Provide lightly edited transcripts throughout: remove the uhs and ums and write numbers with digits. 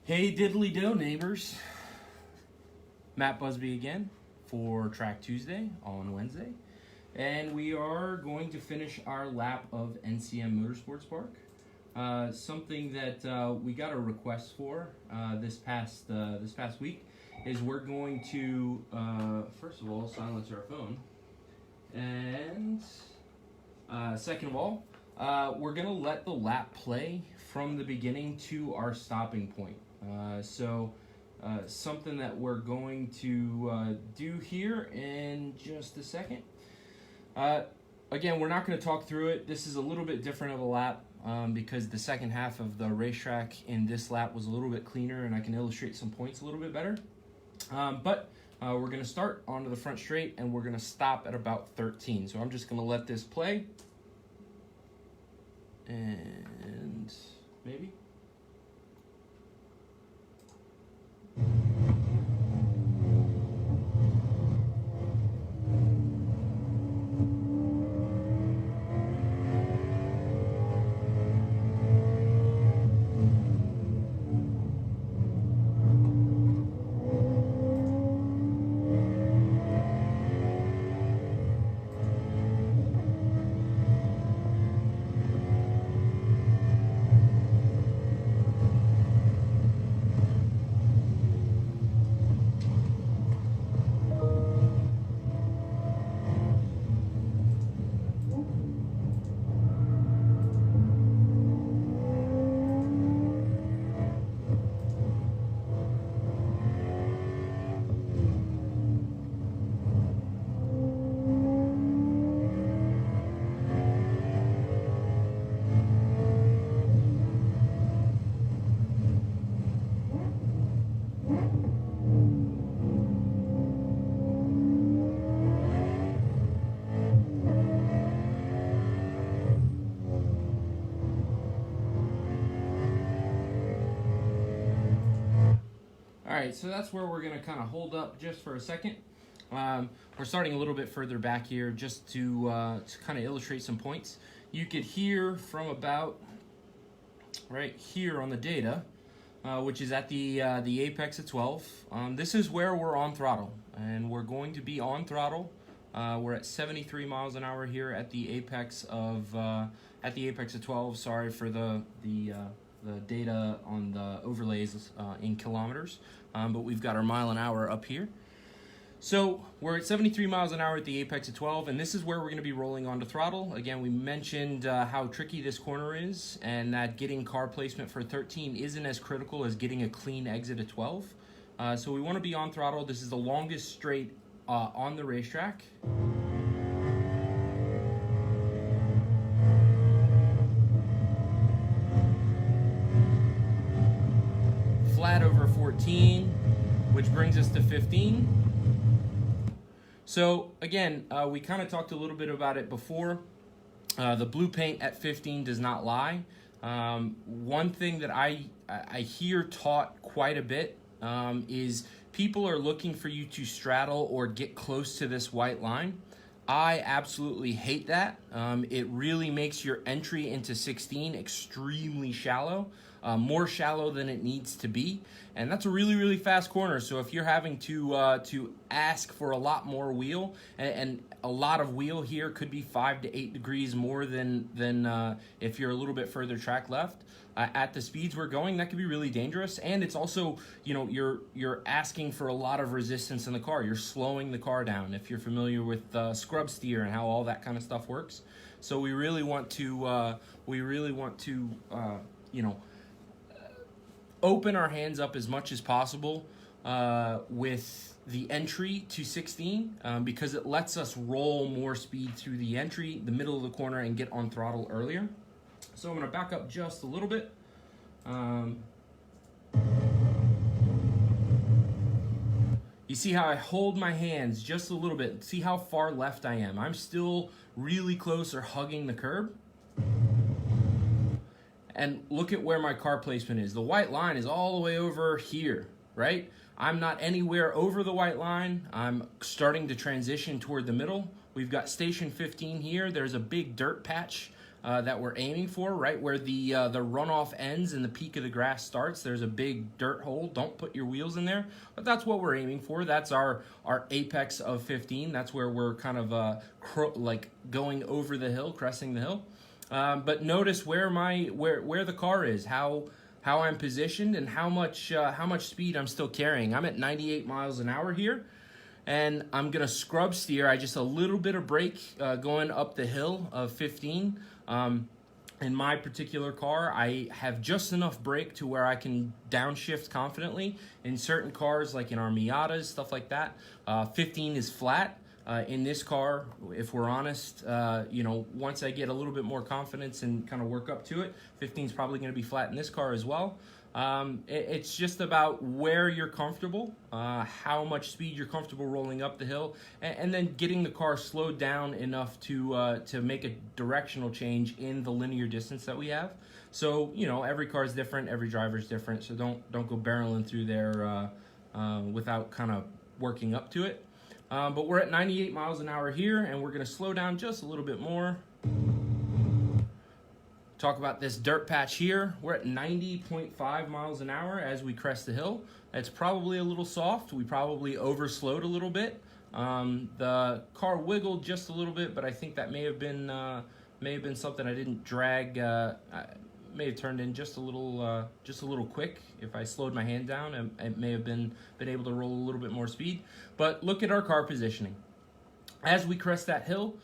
Hey diddly do neighbors, Matt Busby again for Track Tuesday on Wednesday, and we are going to finish our lap of NCM Motorsports Park. Something that we got a request for this past week is we're going to first of all silence our phone, and second of all we're gonna let the lap play from the beginning to our stopping point. Something that we're going to do here in just a second. Again, we're not going to talk through it. This is a little bit different of a lap because the second half of the racetrack in this lap was a little bit cleaner, and I can illustrate some points a little bit better. But we're going to start onto the front straight, and we're going to stop at about 13. So I'm just going to let this play. And maybe. Alright, so that's where we're going to kind of hold up just for a second. We're starting a little bit further back here just to kind of illustrate some points. You could hear from about right here on the data, which is at the apex of 12. This is where we're on throttle, and we're going to be on throttle. We're at 73 miles an hour here at the apex of 12. Sorry for the data on the overlays in kilometers, but we've got our mile an hour up here. So we're at 73 miles an hour at the apex of 12, and this is where we're going to be rolling onto throttle. Again, we mentioned how tricky this corner is, and that getting car placement for 13 isn't as critical as getting a clean exit at 12. So we want to be on throttle. This is the longest straight on the racetrack. Flat over 14, which brings us to 15. So again, we kind of talked a little bit about it before. The blue paint at 15 does not lie. One thing that I hear taught quite a bit is people are looking for you to straddle or get close to this white line. I absolutely hate that. It really makes your entry into 16 extremely shallow. More shallow than it needs to be, and that's a really fast corner. So if you're having to ask for a lot more wheel, and a lot of wheel here could be 5 to 8 degrees more than if you're a little bit further track left, at the speeds we're going, that could be really dangerous. And it's also, you know, you're asking for a lot of resistance in the car. You're slowing the car down. If you're familiar with scrub steer and how all that kind of stuff works, so we really want to you know, open our hands up as much as possible with the entry to 16 because it lets us roll more speed through the entry, the middle of the corner, and get on throttle earlier. So I'm going to back up just a little bit. You see how I hold my hands just a little bit. See how far left I am. I'm still really close or hugging the curb. And look at where my car placement is. The white line is all the way over here, right? I'm not anywhere over the white line. I'm starting to transition toward the middle. We've got station 15 here. There's a big dirt patch that we're aiming for, right where the runoff ends and the peak of the grass starts. There's a big dirt hole. Don't put your wheels in there, but that's what we're aiming for. That's our apex of 15. That's where we're kind of like going over the hill, cresting the hill. But notice where the car is, how I'm positioned, and how much speed I'm still carrying. I'm at 98 miles an hour here, and I'm gonna scrub steer. I just a little bit of brake going up the hill of 15. In my particular car, I have just enough brake to where I can downshift confidently. In certain cars, like in our Miatas, stuff like that, 15 is flat. In this car, if we're honest, once I get a little bit more confidence and kind of work up to it, 15 is probably going to be flat in this car as well. It's just about where you're comfortable, how much speed you're comfortable rolling up the hill, and then getting the car slowed down enough to make a directional change in the linear distance that we have. So every car is different, every driver is different. So don't go barreling through there without kind of working up to it. But we're at 98 miles an hour here, and we're going to slow down just a little bit more. Talk about this dirt patch here. We're at 90.5 miles an hour as we crest the hill. It's probably a little soft. We probably overslowed a little bit. The car wiggled just a little bit, but I think that may have been something I didn't drag. May have turned in just a little quick. If I slowed my hand down, I may have been able to roll a little bit more speed. But look at our car positioning. As we crest that hill,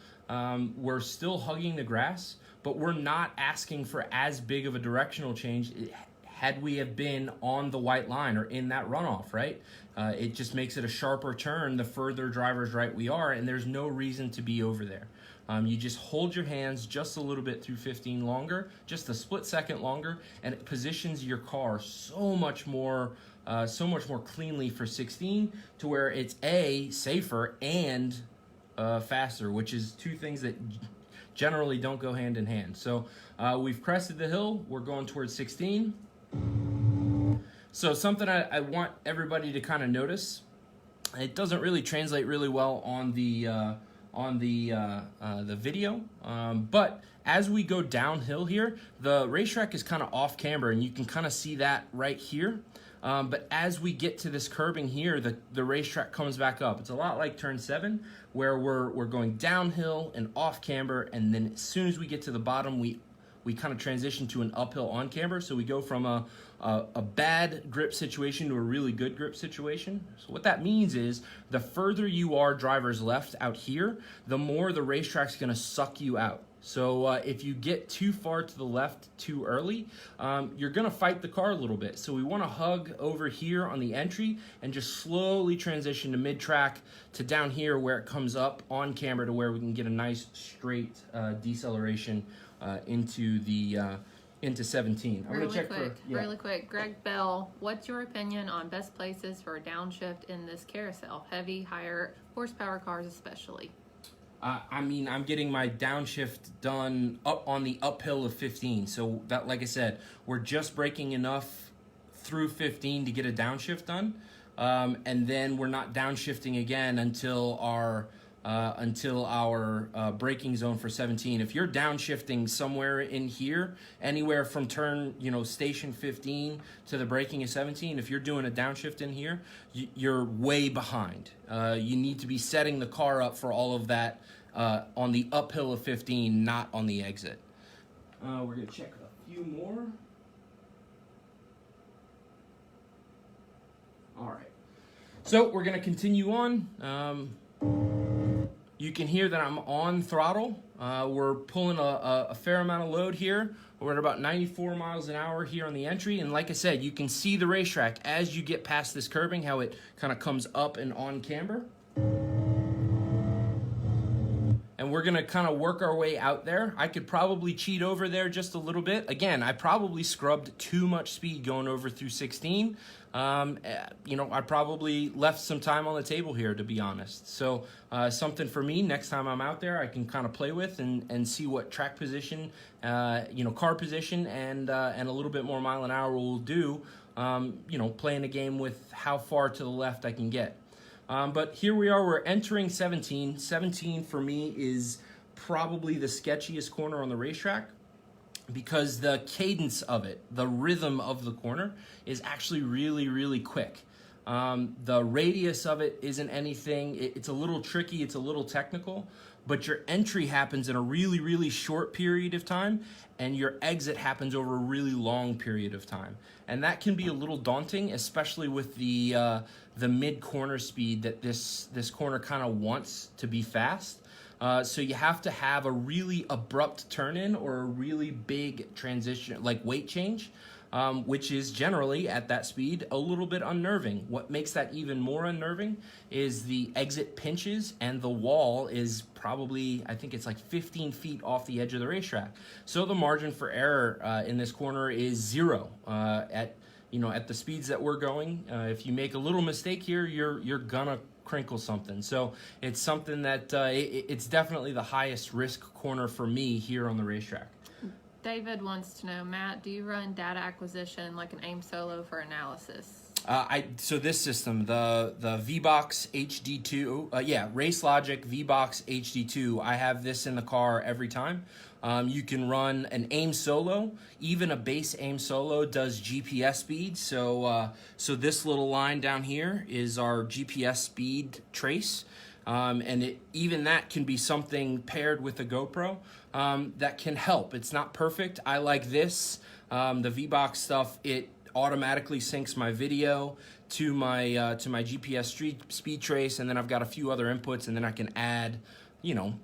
we're still hugging the grass, but we're not asking for as big of a directional change had we have been on the white line or in that runoff, right? It just makes it a sharper turn the further driver's right we are, and there's no reason to be over there. You just hold your hands just a little bit through 15 longer, just a split second longer, and it positions your car so much more cleanly for 16, to where it's safer and faster, which is two things that generally don't go hand in hand. So we've crested the hill. We're going towards 16. So something I want everybody to kind of notice. It doesn't really translate really well on the video, but as we go downhill here, the racetrack is kind of off camber, and you can kind of see that right here. But as we get to this curbing here, the racetrack comes back up. It's a lot like turn 7, where we're going downhill and off camber, and then as soon as we get to the bottom, we kind of transition to an uphill on camber. So we go from a bad grip situation to a really good grip situation. So what that means is the further you are driver's left out here, the more the racetrack's going to suck you out. So if you get too far to the left too early, you're going to fight the car a little bit. So we want to hug over here on the entry and just slowly transition to mid-track to down here where it comes up on camber, to where we can get a nice straight deceleration into 17. I'm really quick, really quick. Greg Bell, what's your opinion on best places for a downshift in this carousel? Heavy, higher horsepower cars especially. I'm getting my downshift done up on the uphill of 15. So that, like I said, we're just braking enough through 15 to get a downshift done. And then we're not downshifting again until our braking zone for 17. If you're downshifting somewhere in here, anywhere from turn, station 15 to the braking of 17, if you're doing a downshift in here, you're way behind. You need to be setting the car up for all of that on the uphill of 15, not on the exit. We're going to check a few more. All right. So we're going to continue on. You can hear that I'm on throttle. We're pulling a fair amount of load here. We're at about 94 miles an hour here on the entry. And like I said, you can see the racetrack as you get past this curbing, how it kind of comes up and on camber. And we're going to kind of work our way out there. I could probably cheat over there just a little bit. Again, I probably scrubbed too much speed going over through 16. I probably left some time on the table here, to be honest. So something for me, next time I'm out there, I can kind of play with and see what track position, car position, and a little bit more mile an hour will do, playing a game with how far to the left I can get. But here we are, we're entering 17. 17 for me is probably the sketchiest corner on the racetrack, because the cadence of it, the rhythm of the corner, is actually really, really quick. The radius of it isn't anything. It's a little tricky, it's a little technical, but your entry happens in a really, really short period of time, and your exit happens over a really long period of time. And that can be a little daunting, especially with the mid-corner speed that this corner kind of wants to be fast. So you have to have a really abrupt turn-in or a really big transition, like weight change, which is generally, at that speed, a little bit unnerving. What makes that even more unnerving is the exit pinches, and the wall is probably, I think it's like 15 feet off the edge of the racetrack. So the margin for error in this corner is 0 at the speeds that we're going. If you make a little mistake here, you're gonna crinkle something. So it's something that it's definitely the highest risk corner for me here on the racetrack. David wants to know, Matt, do you run data acquisition like an AIM Solo for analysis? So this system, the VBox HD2, Race Logic VBox HD2, I have this in the car every time. You can run an AIM Solo. Even a base AIM Solo does GPS speed. So this little line down here is our GPS speed trace. And even that can be something paired with a GoPro that can help. It's not perfect. I like this. The VBox stuff, it automatically syncs my video to my GPS speed trace, and then I've got a few other inputs, and then I can add,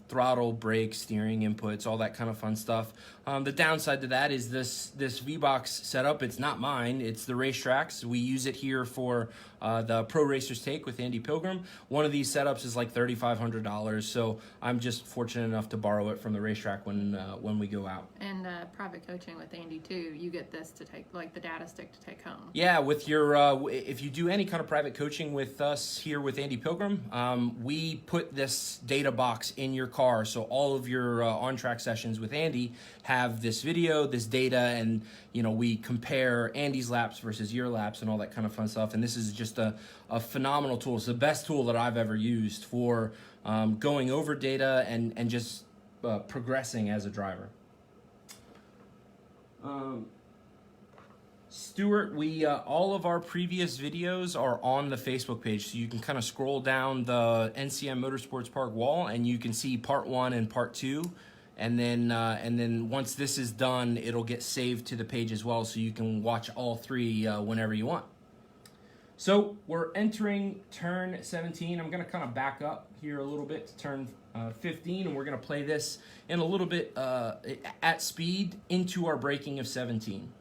throttle, brake, steering inputs, all that kind of fun stuff. The downside to that is this VBox setup. It's not mine. It's the racetracks. We use it here for the Pro Racers Take with Andy Pilgrim. One of these setups is like $3,500, so I'm just fortunate enough to borrow it from the racetrack when we go out. And private coaching with Andy too. You get this to take, like the data stick to take home. Yeah, with your if you do any kind of private coaching with us here with Andy Pilgrim, we put this data box in your car, so all of your on-track sessions with Andy have this video, this data, and we compare Andy's laps versus your laps and all that kind of fun stuff. And this is just a phenomenal tool. It's the best tool that I've ever used for going over data and just progressing as a driver. Stuart, we all of our previous videos are on the Facebook page, so you can kind of scroll down the NCM Motorsports Park wall, and you can see part 1 and part 2, and then once this is done, it'll get saved to the page as well, so you can watch all 3 whenever you want. So we're entering turn 17. I'm going to kind of back up here a little bit to turn 15, and we're going to play this in a little bit at speed into our braking of 17.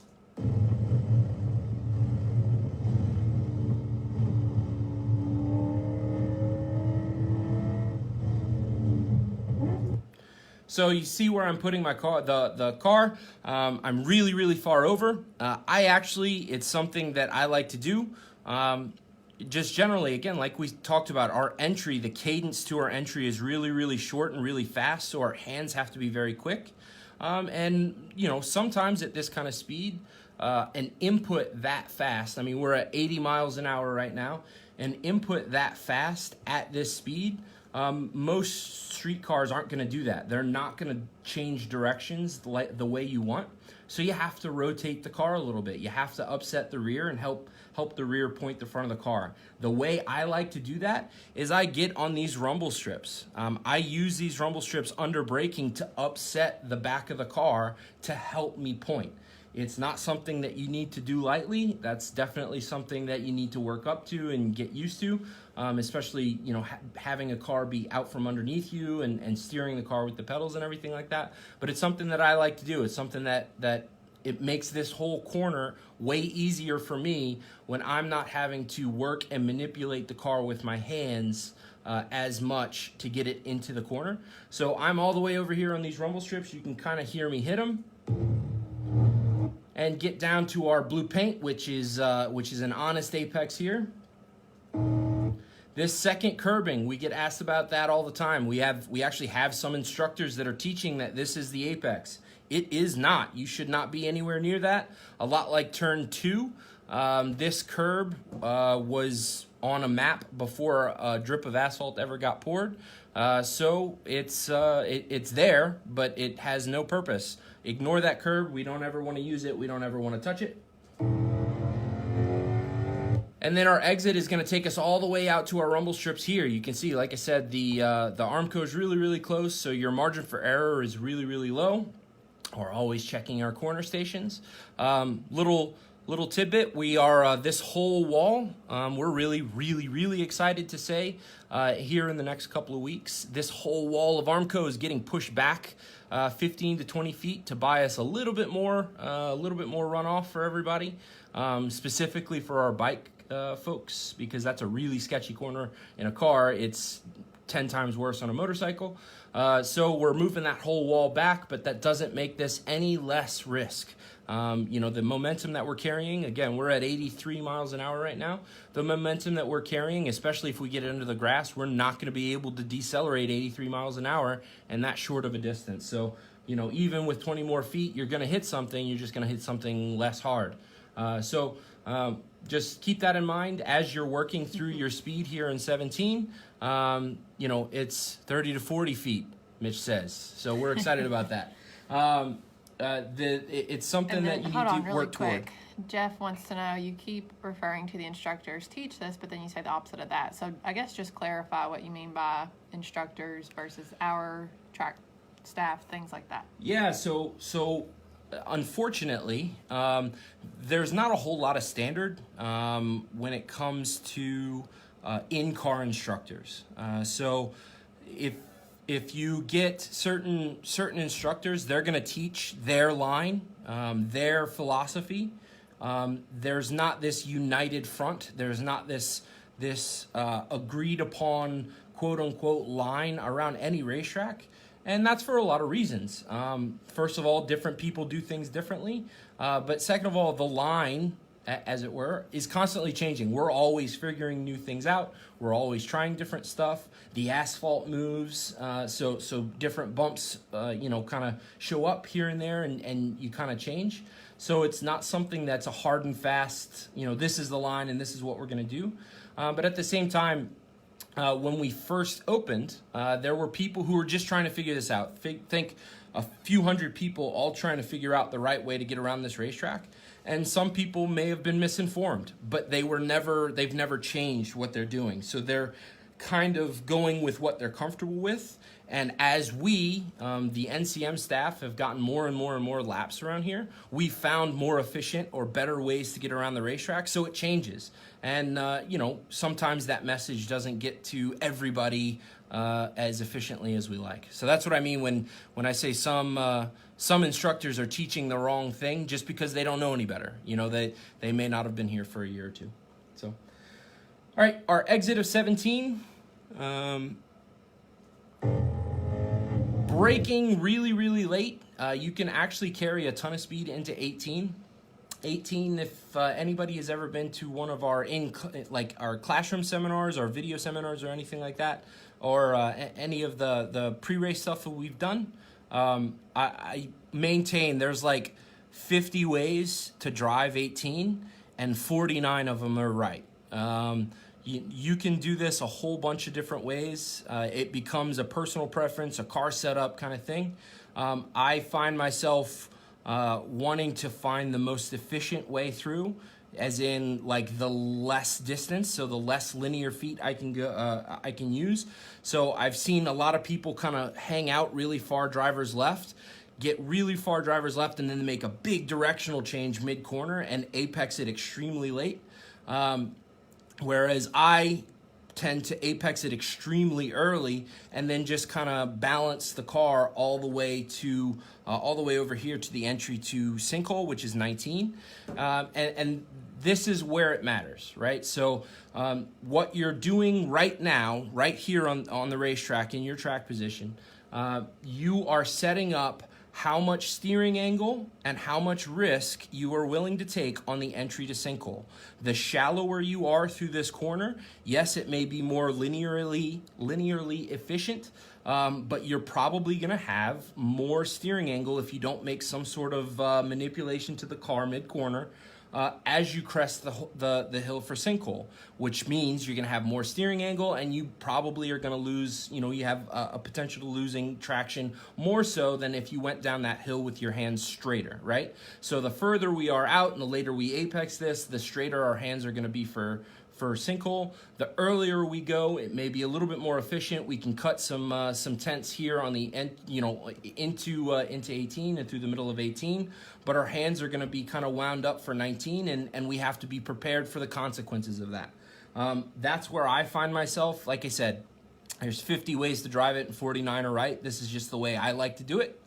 So you see where I'm putting my car, the car. I'm really, really far over. It's something that I like to do. Just generally, again, like we talked about, our entry, the cadence to our entry is really, really short and really fast, so our hands have to be very quick. And sometimes at this kind of speed, an input that fast, I mean, we're at 80 miles an hour right now, an input that fast at this speed, most street cars aren't going to do that. They're not going to change directions the way you want. So you have to rotate the car a little bit. You have to upset the rear and help the rear point the front of the car. The way I like to do that is I get on these rumble strips. I use these rumble strips under braking to upset the back of the car to help me point. It's not something that you need to do lightly. That's definitely something that you need to work up to and get used to, especially having a car be out from underneath you and steering the car with the pedals and everything like that. But it's something that I like to do. It's something that it makes this whole corner way easier for me when I'm not having to work and manipulate the car with my hands as much to get it into the corner. So I'm all the way over here on these rumble strips. You can kind of hear me hit them. And get down to our blue paint, which is an honest apex here. This second curbing, we get asked about that all the time. We actually have some instructors that are teaching that this is the apex. It is not. You should not be anywhere near that. A lot like turn 2, this curb was on a map before a drip of asphalt ever got poured. So it's there, but it has no purpose. Ignore that curb. We don't ever want to use it. We don't ever want to touch it. And then our exit is going to take us all the way out to our rumble strips here. You can see, like I said, the Armco is really, really close, so your margin for error is really, really low. We're always checking our corner stations. Little tidbit, we are this whole wall, we're really, really, really excited to say here in the next couple of weeks, this whole wall of Armco is getting pushed back 15 to 20 feet to buy us a little bit more runoff for everybody, specifically for our bike folks, because that's a really sketchy corner in a car. It's 10 times worse on a motorcycle. So we're moving that whole wall back, but that doesn't make this any less risk. The momentum that we're carrying, again, we're at 83 miles an hour right now. The momentum that we're carrying, especially if we get into the grass, we're not going to be able to decelerate 83 miles an hour and that short of a distance. So, even with 20 more feet, you're going to hit something, you're just going to hit something less hard. Just keep that in mind as you're working through your speed here in 17. It's 30 to 40 feet, Mitch says. So we're excited about that. It's something that you need to work toward. Jeff wants to know, you keep referring to the instructors teach this, but then you say the opposite of that. So I guess just clarify what you mean by instructors versus our track staff, things like that. Yeah, so unfortunately, there's not a whole lot of standard when it comes to in-car instructors. So if you get certain instructors, they're going to teach their line, their philosophy. There's not this united front. There's not this agreed upon quote unquote line around any racetrack. And that's for a lot of reasons. First of all, different people do things differently. But second of all, the line, as it were, is constantly changing. We're always figuring new things out. We're always trying different stuff. The asphalt moves, so different bumps, kind of show up here and there, and you kind of change. So it's not something that's a hard and fast, this is the line and this is what we're going to do. But at the same time, when we first opened, there were people who were just trying to figure this out. Think a few hundred people all trying to figure out the right way to get around this racetrack. And some people may have been misinformed, but they've never changed what they're doing. So they're kind of going with what they're comfortable with. And as we, the NCM staff, have gotten more and more and more laps around here, we found more efficient or better ways to get around the racetrack, so it changes. And, sometimes that message doesn't get to everybody as efficiently as we like. So that's what I mean when I say some instructors are teaching the wrong thing just because they don't know any better. They may not have been here for a year or two. So, all right, our exit of 17. Braking really, really late. You can actually carry a ton of speed into 18. 18, if anybody has ever been to one of our our classroom seminars or video seminars or anything like that, or any of the pre-race stuff that we've done, I maintain there's like 50 ways to drive 18, and 49 of them are right. You can do this a whole bunch of different ways. It becomes a personal preference, a car setup kind of thing. I find myself wanting to find the most efficient way through, as in like the less distance, so the less linear feet I can go, I can use. So I've seen a lot of people kind of hang out really far drivers left, get really far drivers left, and then make a big directional change mid-corner and apex it extremely late. Whereas I tend to apex it extremely early and then just kind of balance the car all the way over here to the entry to sinkhole, which is 19. And this is where it matters, right? So what you're doing right now, right here on the racetrack in your track position, you are setting up how much steering angle and how much risk you are willing to take on the entry to sinkhole. The shallower you are through this corner, yes, it may be more linearly efficient, but you're probably going to have more steering angle if you don't make some sort of manipulation to the car mid-corner. as you crest the hill for sinkhole, which means you're going to have more steering angle, and you probably are going to lose, you have a potential to losing traction more so than if you went down that hill with your hands straighter, right? So the further we are out and the later we apex this, the straighter our hands are going to be for sinkhole. The earlier we go, it may be a little bit more efficient. We can cut some tenths here on the end, into 18 and through the middle of 18, but our hands are going to be kind of wound up for 19, and we have to be prepared for the consequences of that. That's where I find myself. Like I said, there's 50 ways to drive it and 49 are right. This is just the way I like to do it.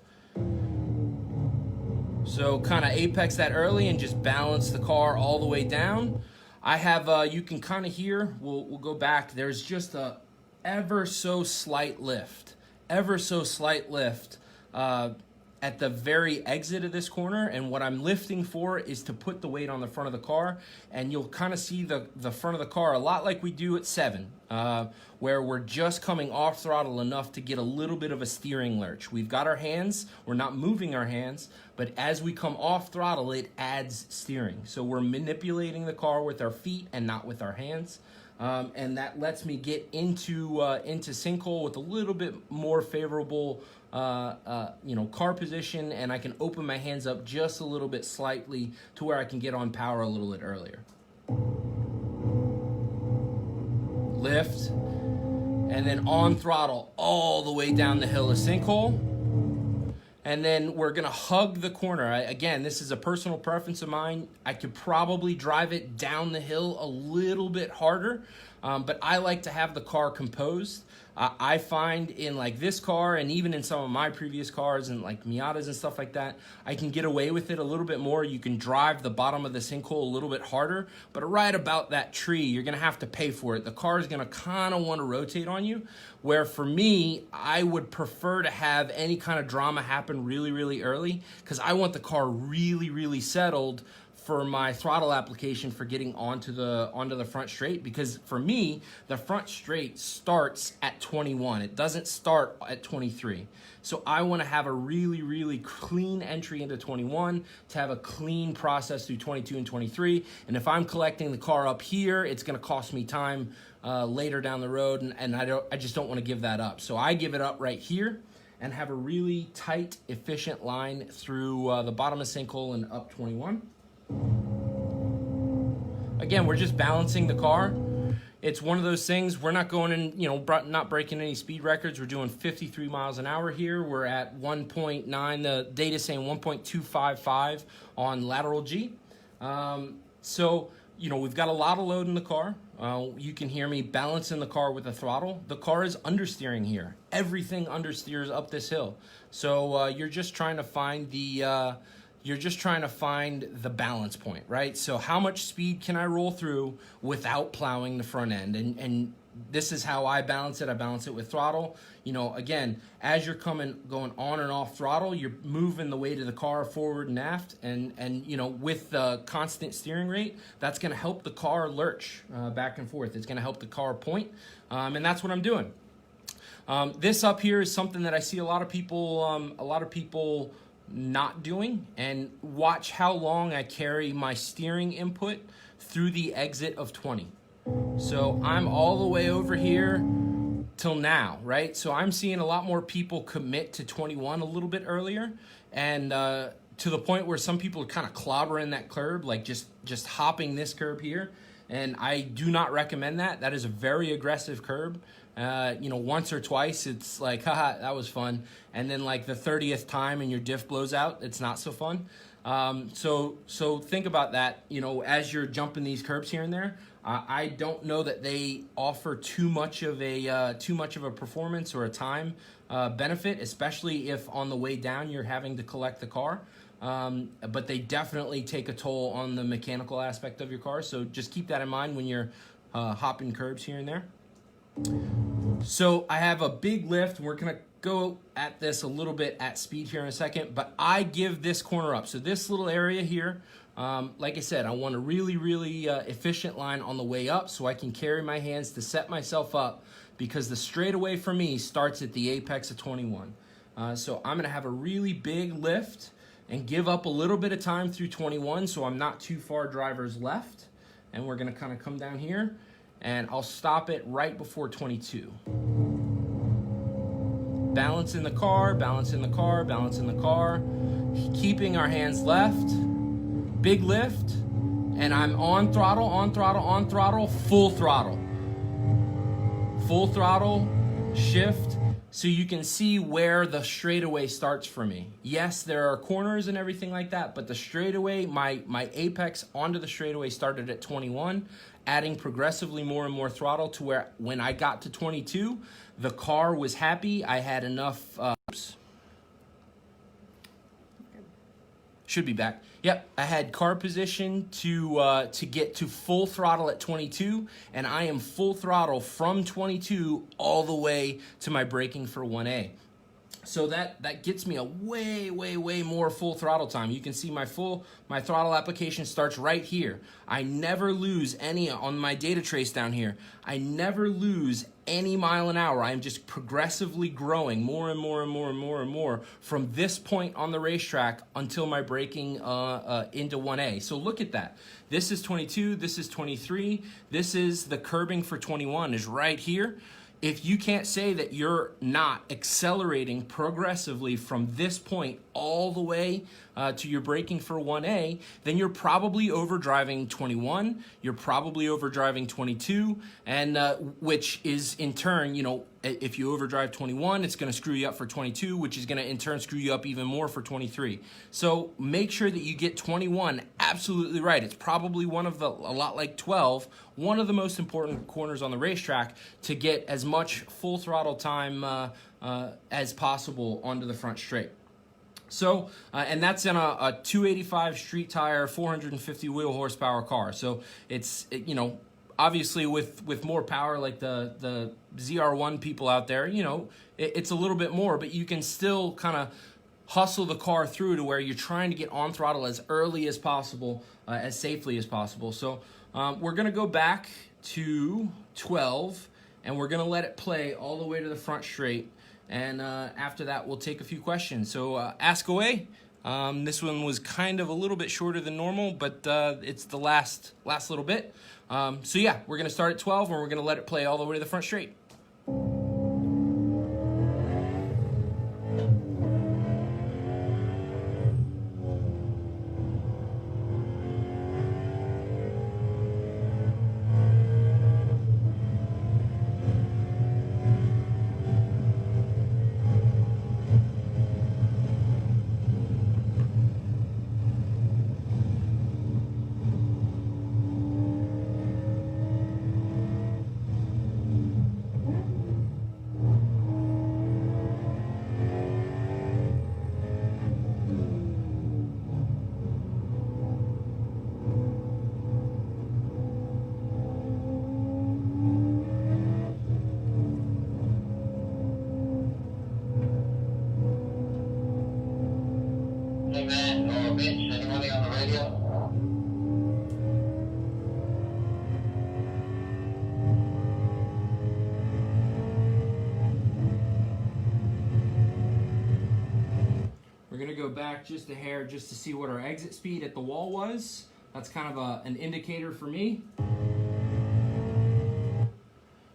So kind of apex that early and just balance the car all the way down. I have, you can kind of hear, we'll go back, there's just a ever so slight lift at the very exit of this corner, and what I'm lifting for is to put the weight on the front of the car, and you'll kind of see the front of the car a lot like we do at 7, where we're just coming off throttle enough to get a little bit of a steering lurch. We've got our hands, we're not moving our hands, but as we come off throttle, it adds steering. So we're manipulating the car with our feet and not with our hands. And that lets me get into sinkhole with a little bit more favorable car position, and I can open my hands up just a little bit slightly to where I can get on power a little bit earlier. Lift, and then on throttle all the way down the hill of sinkhole. And then we're gonna hug the corner. Again, this is a personal preference of mine. I could probably drive it down the hill a little bit harder, but I like to have the car composed. I find in like this car, and even in some of my previous cars and like Miatas and stuff like that, I can get away with it a little bit more. You can drive the bottom of the sinkhole a little bit harder, but right about that tree, you're gonna have to pay for it. The car is gonna kind of want to rotate on you, where for me, I would prefer to have any kind of drama happen really, really early, because I want the car really, really settled for my throttle application for getting onto the front straight, because for me, the front straight starts at 21. It doesn't start at 23. So I want to have a really, really clean entry into 21 to have a clean process through 22 and 23. And if I'm collecting the car up here, it's going to cost me time later down the road, and I just don't want to give that up. So I give it up right here and have a really tight, efficient line through the bottom of sinkhole and up 21. Again, we're just balancing the car. It's one of those things, we're not going in, not breaking any speed records. We're doing 53 miles an hour here. We're at 1.9, the data's saying 1.255 on lateral G. So, we've got a lot of load in the car. You can hear me balancing the car with the throttle. The car is understeering here. Everything understeers up this hill. So you're just trying to find the balance point, right? So how much speed can I roll through without plowing the front end? And this is how I balance it. I balance it with throttle. Again, as you're going on and off throttle, you're moving the weight of the car forward and aft, and with the constant steering rate, that's going to help the car lurch back and forth. It's going to help the car point, and that's what I'm doing. This up here is something that I see a lot of people not doing, and watch how long I carry my steering input through the exit of 20. So I'm all the way over here till now, right? So I'm seeing a lot more people commit to 21 a little bit earlier, and to the point where some people are kind of clobbering that curb, like just hopping this curb here. And I do not recommend that. That is a very aggressive curb. Once or twice, it's like, haha, that was fun. And then like the 30th time and your diff blows out, it's not so fun. So think about that, as you're jumping these curbs here and there. I don't know that they offer too much of a performance or a time benefit, especially if on the way down you're having to collect the car. But they definitely take a toll on the mechanical aspect of your car. So just keep that in mind when you're hopping curbs here and there. So I have a big lift. We're going to go at this a little bit at speed here in a second, but I give this corner up. So this little area here, like I said, I want a really, really efficient line on the way up so I can carry my hands to set myself up, because the straightaway for me starts at the apex of 21. So I'm going to have a really big lift, and give up a little bit of time through 21 so I'm not too far driver's left. And we're gonna kind of come down here and I'll stop it right before 22. Balance in the car, balance in the car, balance in the car. Keeping our hands left. Big lift. And I'm on throttle, on throttle, on throttle, full throttle. Full throttle, shift. So you can see where the straightaway starts for me. Yes, there are corners and everything like that, but the straightaway, my apex onto the straightaway started at 21, adding progressively more and more throttle to where when I got to 22, the car was happy. I had enough, should be back. Yep, I had car position to get to full throttle at 22, and I am full throttle from 22 all the way to my braking for 1A. So that gets me a way more full throttle time. You can see my throttle application starts right here. I never lose any on my data trace down here. I never lose any mile an hour. I'm just progressively growing more and more and more and more and more from this point on the racetrack until my braking into 1A. So look at that. This is 22, this is 23, this is the curbing for 21 is right here. If you can't say that you're not accelerating progressively from this point all the way to your braking for 1A, then you're probably overdriving 21, you're probably overdriving 22, and which is in turn, you know, if you overdrive 21, it's gonna screw you up for 22, which is gonna in turn screw you up even more for 23. So make sure that you get 21 absolutely right. It's probably one of a lot like 12, one of the most important corners on the racetrack to get as much full throttle time as possible onto the front straight. So, and that's in a 285 street tire, 450 wheel horsepower car. So it's, you know, obviously with more power like the ZR1 people out there, you know, it's a little bit more, but you can still kind of hustle the car through to where you're trying to get on throttle as early as possible, as safely as possible. So we're going to go back to 12 and we're going to let it play all the way to the front straight. And after that, we'll take a few questions. So ask away. This one was kind of a little bit shorter than normal, but it's the last little bit. So yeah, we're gonna start at 12 and we're gonna let it play all the way to the front straight. Hey man, no bitch, anybody on the radio? We're gonna go back just a hair just to see what our exit speed at the wall was. That's kind of an indicator for me.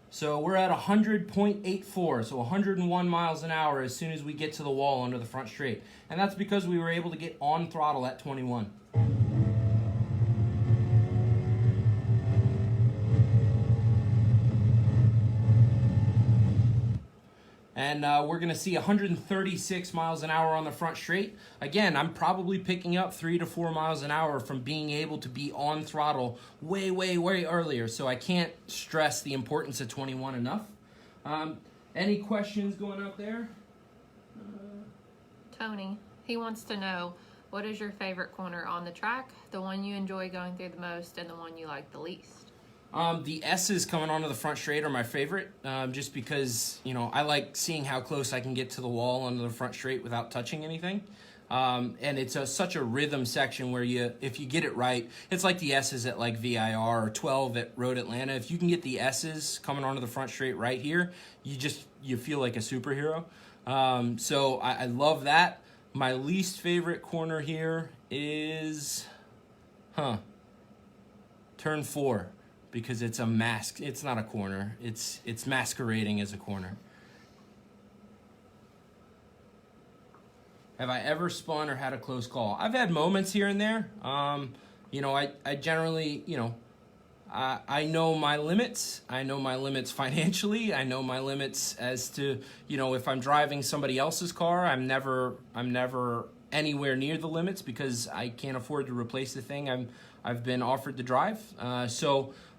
So we're at 100.84, so 101 miles an hour as soon as we get to the wall under the front straight. And that's because we were able to get on throttle at 21. And we're gonna see 136 miles an hour on the front straight. Again, I'm probably picking up 3 to 4 miles an hour from being able to be on throttle way earlier. So I can't stress the importance of 21 enough. Any questions going out there? Tony, he wants to know, what is your favorite corner on the track, the one you enjoy going through the most, and the one you like the least? The S's coming onto the front straight are my favorite, just because, you know, I like seeing how close I can get to the wall onto the front straight without touching anything. And it's such a rhythm section where if you get it right, it's like the S's at like VIR or 12 at Road Atlanta. If you can get the S's coming onto the front straight right here, you feel like a superhero. So I love that. My least favorite corner here is, turn 4, because it's a mask. It's not a corner. It's masquerading as a corner. Have I ever spun or had a close call? I've had moments here and there. You know, I generally, you know, I know my limits. I know my limits financially. I know my limits as to, you know, if I'm driving somebody else's car, I'm never anywhere near the limits because I can't afford to replace the thing I've been offered to drive.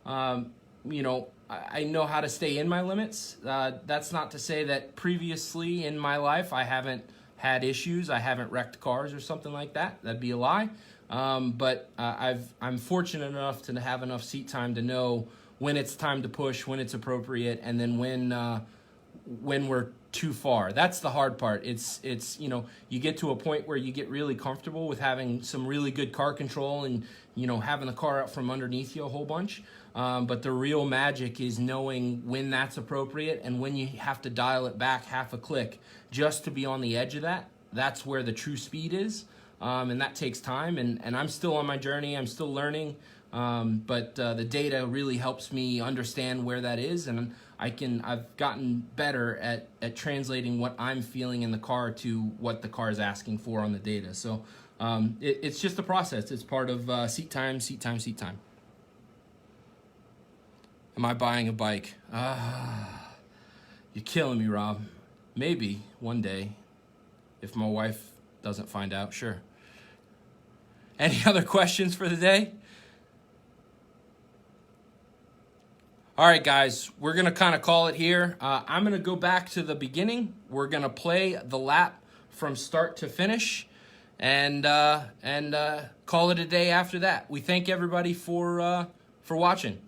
You know, I know how to stay in my limits. That's not to say that previously in my life I haven't had issues. I haven't wrecked cars or something like that. That'd be a lie. But I'm fortunate enough to have enough seat time to know when it's time to push, when it's appropriate, and then when we're too far. That's the hard part. It's you know, you get to a point where you get really comfortable with having some really good car control and, you know, having the car out from underneath you a whole bunch. But the real magic is knowing when that's appropriate and when you have to dial it back half a click just to be on the edge of that. That's where the true speed is. And that takes time, and I'm still on my journey. I'm still learning, but the data really helps me understand where that is, and I've gotten better at translating what I'm feeling in the car to what the car is asking for on the data. So it's just a process. It's part of seat time, seat time, seat time. Am I buying a bike? You're killing me, Rob. Maybe one day, if my wife doesn't find out, sure. Any other questions for the day? All right, guys, we're going to kind of call it here. I'm going to go back to the beginning. We're going to play the lap from start to finish and call it a day after that. We thank everybody for watching.